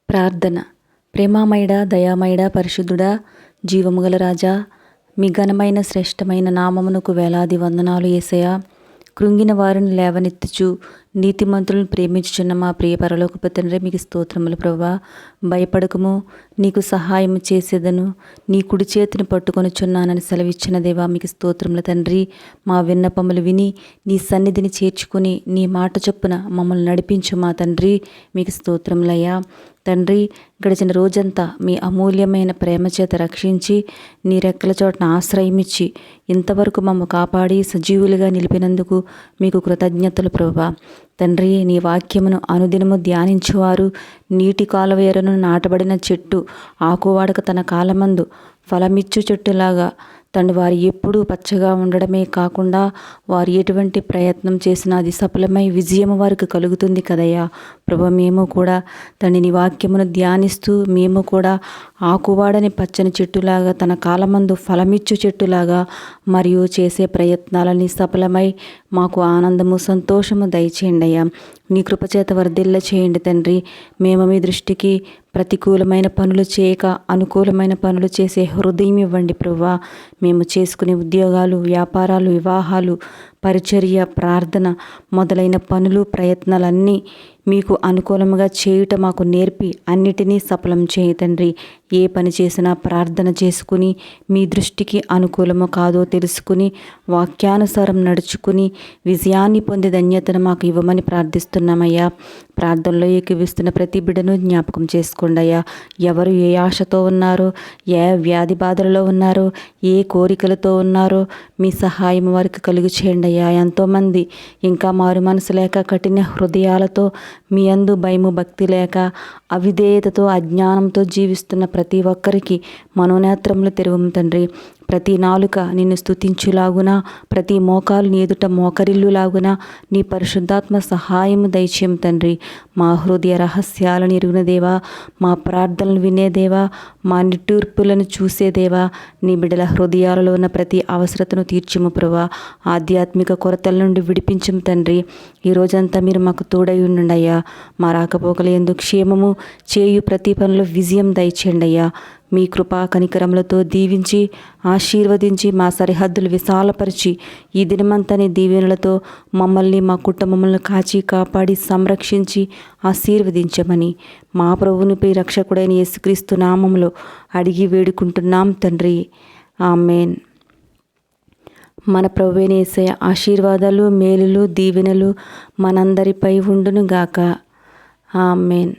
ప్రార్థన. ప్రేమామయుడా, దయామయుడా, పరిశుద్ధుడా, జీవముగల రాజా, మీ ఘనమైన శ్రేష్టమైన నామమునకు వేలాది వందనాలు యేసయ్యా. కృంగిన వారిని లేవనెత్తుచు నీతిమంతులను ప్రేమించుచున్న మా ప్రియ పరలోకపు తండ్రి, మీకు స్తోత్రములు ప్రభువా. భయపడకము, నీకు సహాయం చేసేదను, నీ కుడి చేతిని పట్టుకొనుచున్నానని సెలవిచ్చిన దేవా, మీకు స్తోత్రములు తండ్రి. మా విన్నపములు విని నీ సన్నిధిని చేర్చుకొని నీ మాట చొప్పున మమ్మల్ని నడిపించు మా తండ్రి, మీకు స్తోత్రములయ్యా. తండ్రి, గడిచిన రోజంతా మీ అమూల్యమైన ప్రేమ చేత రక్షించి నీ రెక్కల చోటన ఆశ్రయమిచ్చి ఇంతవరకు మమ్మ కాపాడి సజీవులుగా నిలిపినందుకు మీకు కృతజ్ఞతలు ప్రభువా. తండ్రి, నీ వాక్యమును అనుదినము ధ్యానించువారు నీటి కాలువ ఎరను నాటబడిన చెట్టు ఆకువాడక తన కాలమందు ఫలమిచ్చు చెట్టులాగా తండ్రి, వారు ఎప్పుడూ పచ్చగా ఉండడమే కాకుండా వారు ఎటువంటి ప్రయత్నం చేసినా అది సఫలమై విజయం వారికి కలుగుతుంది కదయ్యా. ప్రభు, మేము కూడా తండ్రి నీ వాక్యమును ధ్యానిస్తూ మేము కూడా ఆకువాడని పచ్చని చెట్టులాగా తన కాలమందు ఫలమిచ్చు చెట్టులాగా మరియు చేసే ప్రయత్నాలని సఫలమై మాకు ఆనందము సంతోషము దయచేయండి అయ్యా. నీ కృపచేత వర్ధిల్ల చేయండి తండ్రి. మేము మీ దృష్టికి ప్రతికూలమైన పనులు చేయక అనుకూలమైన పనులు చేసే హృదయం ఇవ్వండి ప్రభువా. మేము చేసుకునే ఉద్యోగాలు, వ్యాపారాలు, వివాహాలు, పరిచర్య, ప్రార్థన మొదలైన పనులు, ప్రయత్నాలన్నీ మీకు అనుకూలంగా చేయుట మాకు నేర్పి అన్నిటినీ సఫలం చేయి తండ్రి. ఏ పని చేసినా ప్రార్థన చేసుకుని మీ దృష్టికి అనుకూలమో కాదో తెలుసుకుని వాక్యానుసారం నడుచుకుని విజయాన్ని పొందే ధన్యతను మాకు ఇవ్వమని ప్రార్థిస్తున్నామయ్యా. ప్రార్థనలో ఏకీవిస్తున్న ప్రతి బిడ్డను జ్ఞాపకం చేసుకోండి అయ్యా. ఎవరు ఏ ఆశతో ఉన్నారో, ఏ వ్యాధి బాధలలో ఉన్నారో, ఏ కోరికలతో ఉన్నారో మీ సహాయం వారికి కలుగు చేయండి అయ్యా. ఎంతోమంది ఇంకా మారు మనసు లేక కఠిన హృదయాలతో మీ యందు భయము భక్తి లేక అవిధేయతతో అజ్ఞానంతో జీవిస్తున్న ప్రతి ఒక్కరికి మనోనేత్రములు తెరవము తండ్రి. ప్రతి నాలుక నిన్ను స్తుతించులాగున, ప్రతి మోకాలు నీ ఎదుట మోకరిల్లులాగున నీ పరిశుద్ధాత్మ సహాయము దయచేయం తండ్రి. మా హృదయ రహస్యాలను ఎరుగున దేవా, మా ప్రార్థనలు వినేదేవా, మా నిట్టూర్పులను చూసేదేవా, నీ బిడ్డల హృదయాలలో ఉన్న ప్రతి అవసరతను తీర్చుము ప్రభువా. ఆధ్యాత్మిక కొరతల నుండి విడిపించుము తండ్రి. ఈ రోజంతా మీరు మాకు తోడై ఉండండి అయ్యా. మా రాకపోకలు ఎందుకు క్షేమము చేయు ప్రతి పనిలో విజయం దయచేయండి అయ్యా. మీ కృపా కనికరములతో దీవించి ఆశీర్వదించి మా సరిహద్దులు విశాలపరిచి ఈ దినమంతని దీవెనలతో మమ్మల్ని మా కుటుంబములను కాచి కాపాడి సంరక్షించి ఆశీర్వదించమని మా ప్రభువుని రక్షకుడైన యేసుక్రీస్తు నామములో అడిగి వేడుకుంటున్నాం తండ్రి. ఆమేన్. మన ప్రభువైన యేసయ్య ఆశీర్వాదాలు, మేలులు, దీవెనలు మనందరిపై ఉండును గాక. ఆమేన్.